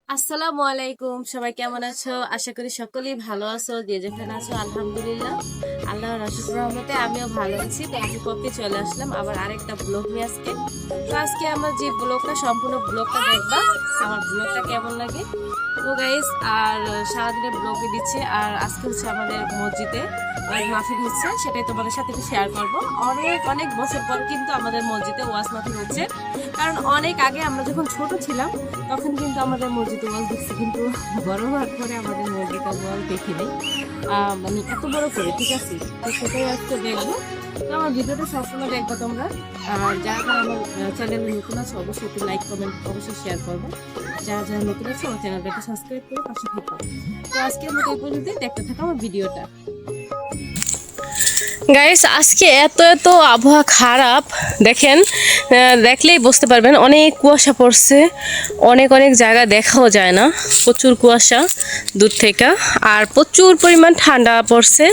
আসসালামু আলাইকুম, সবাই কেমন আছো? আশা করি সকলেই ভালো আছো। যে যেখানে আছো আলহামদুলিল্লাহ, আল্লাহর অশেষ রহমতে আমিও ভালো আছি। তো আমি পক্ষে চলে আসলাম আবার আরেকটা ব্লগ নিয়ে আজকে। তো আজকে আমার যে ব্লগটা, সম্পূর্ণ ব্লগটা দেখবা, আমার ব্লগটা কেমন লাগে। তো গাইস, আর সারাদিনের ব্লগে দিচ্ছে। আর আজকে হচ্ছে আমাদের মসজিদে ওয়াজ মাহফিল হচ্ছে, সেটাই তোমাদের সাথে একটু শেয়ার করবো। অনেক অনেক বছর পর কিন্তু আমাদের মসজিদে ওয়াজ মাহফিল হচ্ছে। কারণ অনেক আগে আমরা যখন ছোট ছিলাম তখন কিন্তু আমাদের মসজিদে ওয়াজ দেখছি, কিন্তু বড় হওয়ার পরে আমাদের মসজিদে ওয়াজ দেখিনি, মানে এত বড় করে। ঠিক আছে, তো সেটাই আজকে দেখবো। তো আমার ভিডিওটা সবসময় দেখবো তোমরা। আর যারা যারা আমার চ্যানেলে নতুন আছে অবশ্যই একটু লাইক কমেন্ট অবশ্যই শেয়ার করবো। যারা যারা নতুন আছে আমার চ্যানেলটাকে সাবস্ক্রাইব করে পাশে থাকো। তো আজকের মতো এই পর্যন্তই, দেখতে থাকো আমার ভিডিওটা। গাইস, আজকে এত এত আবহাওয়া খারাপ, দেখেন, দেখলেই বুঝতে পারবেন। অনেক কুয়াশা পড়ছে, অনেক অনেক জায়গা দেখাও যায় না, প্রচুর কুয়াশা দূর থেকে। আর প্রচুর পরিমাণ ঠান্ডা পড়ছে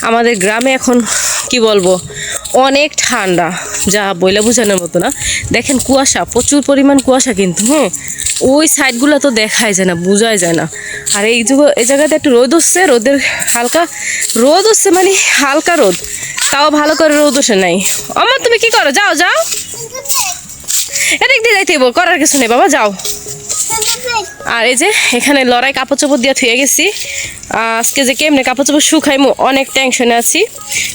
আমাদের গ্রামে। এখন কি বলবো, অনেক ঠান্ডা, যা বইলে বোঝানোর মতো না। দেখেন কুয়াশা, প্রচুর পরিমাণ কুয়াশা কিন্তু। হ্যাঁ, ওই সাইডগুলো তো দেখাই যায় না, বোঝাই যায় না। আর এই জায়গাতে একটু রোদ হচ্ছে, রোদের হালকা রোদ হচ্ছে, মানে হালকা রোদ, তাও ভালো করে রোদ হচ্ছে নাই। আমার তুমি কি করো? যাও যাও, এদিক দিয়ে যাইতে করার কিছু নেই বাবা, যাও। আর এই যে এখানে লড়াই কাপড় চোপড় দিয়ে থুয়ে গেছি। আজকে যে কেমনে কাপড় চোপড় শুকাইমু অনেক টেনশনে আছি,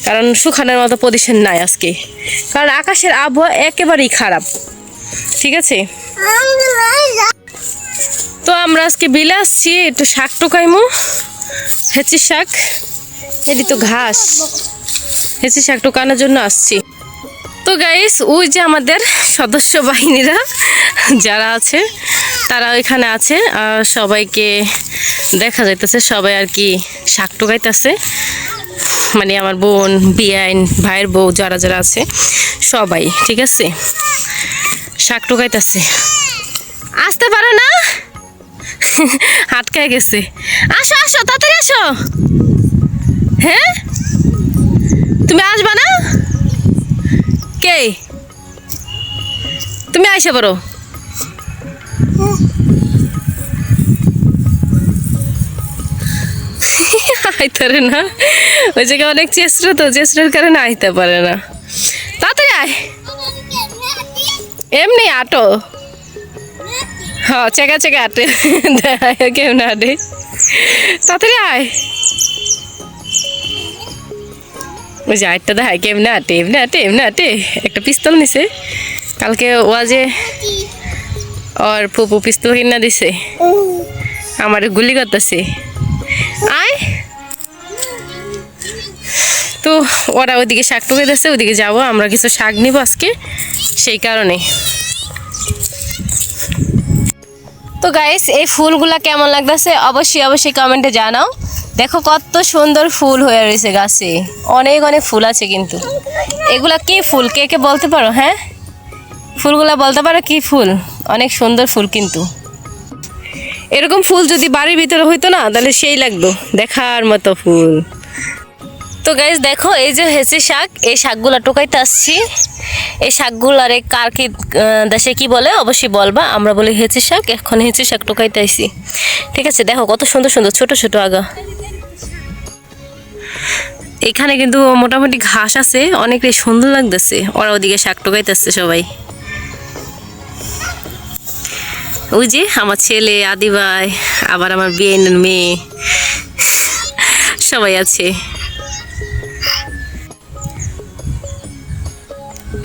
কারণ শুকানোর মতো পজিশন নাই আজকে, কারণ আকাশের আবহাওয়া একেবারেই খারাপ। ঠিক আছে, তো আমরা আজকে বিলে আসছি একটু শাক টোকাইমু, হেঁচি শাক। এটি তো ঘাস, হেঁচি শাক টোকানোর জন্য আসছি। তো গাইস, ওই যে আমাদের সদস্য বাহিনীরা যারা আছে তারা ওইখানে আছে, সবাইকে দেখা যাইতেছে, সবাই আর কি শাক টোকাইতেছে। মানে আমার বোন, বিয়াইন, ভাইয়ের বউ, যারা যারা আছে সবাই, ঠিক আছে, শাক টোকাইতেছে। আসতে পারো না, আটকায় গেছে। আসো আসো, তাড়াতাড়ি আসো। হ্যাঁ, তুমি আসবা না? কে? তুমি আইসা পারো। আইতারে না, ওই জায়গায় অনেক চেষ্টা, তো চেষ্টার কারণে আইতে পারে না। তাড়াতাড়ি আয়, এমনি আটো। হ্যাঁ, চেকা চেকা আটে, কেমন আটে, তাড়াতাড়ি আয়। ওই যে আটটা দেখায় কেমনে আটে, এমনি আটে, এমনি আটে। একটা পিস্তল নিছে কালকে ওয়াজে, ওর ফুপু পিস্তল কিনা দিছে, আমার গুলি করতেছে। আয়, তো ওরা ওইদিকে শাক টুকে দিচ্ছে, ওইদিকে যাবো আমরা, কিছু শাক নিব আজকে, সেই কারণে। তো গাইস, এই ফুলগুলা কেমন লাগতেছে অবশ্যই অবশ্যই কমেন্টে জানাও। দেখো কত সুন্দর ফুল হয়ে রয়েছে গাছে, অনেক অনেক ফুল আছে। কিন্তু এগুলা কি ফুল, কে কে বলতে পারো? হ্যাঁ, ফুলগুলা বলতে পারো কি ফুল? অনেক সুন্দর ফুল কিন্তু। এরকম ফুল যদি বাড়ির ভিতরে হইতো না, তাহলে সেই লাগতো, দেখার মতো ফুল। তো গাইস দেখো, এই যে হেঁচি শাক, এই শাকগুলা টোকাইতে আসছি। এই শাকগুলার কার কি দেশে কি বলে অবশ্যই বলবা, আমরা বলি হেঁচি শাক। এখন হেঁচি শাক টোকাইতে আসছি, ঠিক আছে। দেখো কত সুন্দর সুন্দর ছোট ছোট আগা। এখানে কিন্তু মোটামুটি ঘাস আছে, অনেকটাই সুন্দর লাগতেছে। ওরা ওদিকে শাক টোকাইতেছে সবাই। ওই যে আমার ছেলে, আদি ভাই, আবার আমার বিয়ের মেয়ে, সবাই আছে।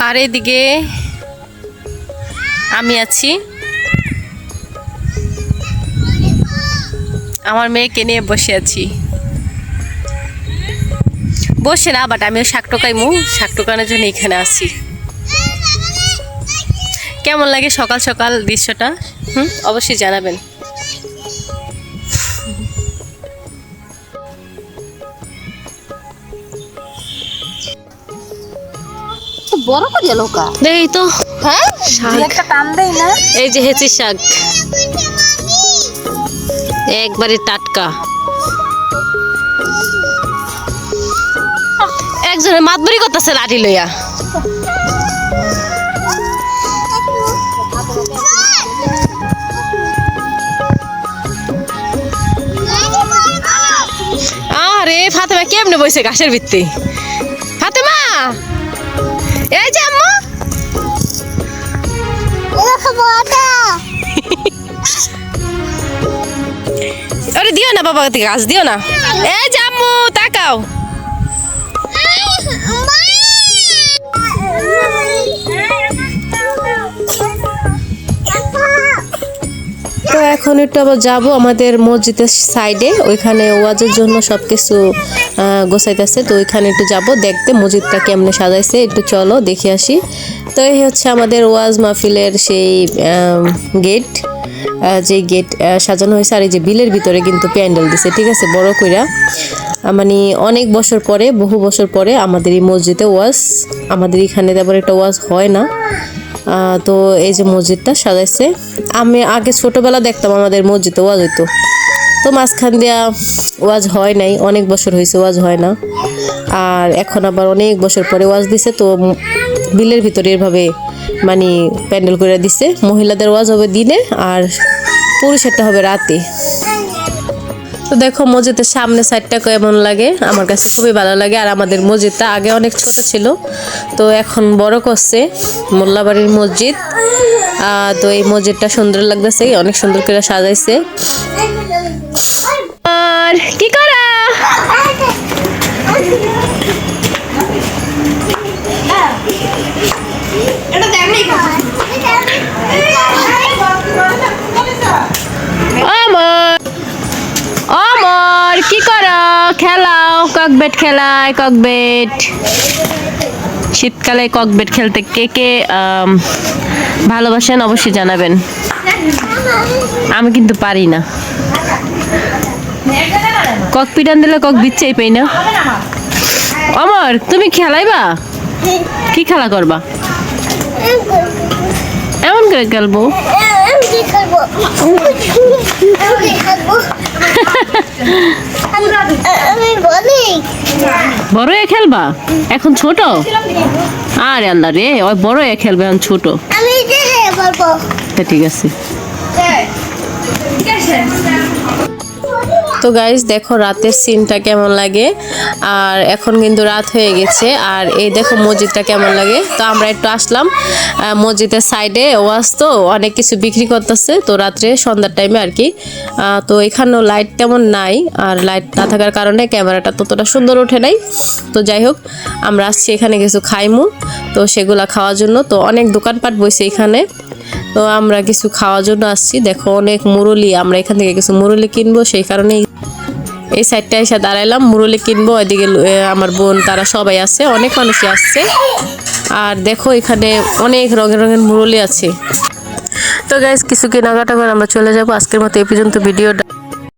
আর এদিকে আমি আছি, আমার মেয়েকে নিয়ে বসে আছি। বসে না, বাট আমিও শাক টোকাইমু, শাক টোকানোর জন্য এখানে আছি। কেমন লাগে সকাল সকাল দৃশ্যটা? অবশ্যই জানাবেন। বড় করে লোকা এই তো, হ্যাঁ, একটা টান দেই না। এই যে হেঁচি শাক, একবারে টাটকা। একজনের মাতবরি করতেছে লাঠি লইয়া। কেমনে বইছে ঘাসের ভিত্তি ফাতেমা এই যে আম্মু আরে দিও না বাবা ঘাস দিও না এই যে আম্মু তাকাও তো এখন একটু আবার যাবো আমাদের মসজিদের সাইডে, ওইখানে ওয়াজের জন্য সব কিছু গোছাইতেছে, তো ওইখানে একটু যাব দেখতে মসজিদটা কেমনে সাজাইছে, একটু চলো দেখে আসি। তো এই হচ্ছে আমাদের ওয়াজ মাহফিলের সেই গেট, যে গেট সাজানো হয়েছে, আর এই যে বিলের ভিতরে কিন্তু প্যান্ডেল দিছে, ঠিক আছে, বড় কইরা। মানে অনেক বছর পরে, বহু বছর পরে আমাদের এই মসজিদে ওয়াজ, আমাদের এখানে তেমন একটা ওয়াজ হয় না। তো এই যে মসজিদটা সাজাইছে, আমি আগে ছোটবেলা দেখতাম আমাদের মসজিদে ওয়াজ হইতো, তো মাঝখান দিয়া ওয়াজ হয় নাই, অনেক বছর হয়েছে ওয়াজ হয় না। আর এখন আবার অনেক বছর পরে ওয়াজ দিছে, তো বিলের ভিতরে এভাবে মানে প্যান্ডেল করে দিছে। মহিলাদের ওয়াজ হবে দিনে আর পুরুষেরটা হবে রাতে। তো দেখো মসজিদের সামনে সাইডটা কেমন লাগে, আমার কাছে খুবই ভালো লাগে। আর আমাদের মসজিদটা আগে অনেক ছোট ছিল, তো এখন বড় করছে মোল্লাবাড়ির মসজিদ। তো এই মসজিদটা সুন্দর লাগতেছে, অনেক সুন্দর করে সাজাইছে। আর কি করা অমর কি করো, খেলাও, ককবেট খেলায়, ককবেট। শীতকালে ককবেট খেলতে কে কে ভালোবাসেন অবশ্যই জানাবেন, আমি কিন্তু পারি না। কক পিটান দিলে কক দিচ্ছেই পাই না। অমর তুমি খেলাইবা, কি খেলা করবা, এমন করে খেলবো, বড় এ খেলবা, এখন ছোট, আরে আল্লাহ রে, ওই বড় এ খেলবে, এখন ছোট, ঠিক আছে। তো গাইস দেখো রাতের সিনটা কেমন লাগে, আর এখন কিন্তু রাত হয়ে গেছে, আর এই দেখো মসজিদটা কেমন লাগে। তো আমরা একটু আসলাম মসজিদের সাইডে, ওয়াজ তো অনেক কিছু বিক্রি করতেছে, তো রাত্রে সন্ধ্যার টাইমে আর কি। তো এখানেও লাইট তেমন নাই, আর লাইট না থাকার কারণে ক্যামেরাটা ততটা সুন্দর ওঠে নাই। তো যাই হোক আমরা আসছি এখানে কিছু খাইমু, তো সেগুলা খাওয়ার জন্য। তো অনেক দোকানপাট বইছে এখানে, তো আমরা কিছু খাওয়ার জন্য আসছি। দেখো অনেক মুরলি, আমরা এখান থেকে কিছু মুরলি কিনবো, সেই কারণে এই সাইডটা এসে দাঁড়াইলাম, মুরলি কিনবো। ওইদিকে আমার বোন তারা সবাই আছে, অনেক মানুষই আসছে। আর দেখো এখানে অনেক রঙের রঙের মুরলি আছে। তো গাইস কিছু কেনাকাটা করে আমরা চলে যাবো। আজকের মতো এই পর্যন্ত ভিডিওটা।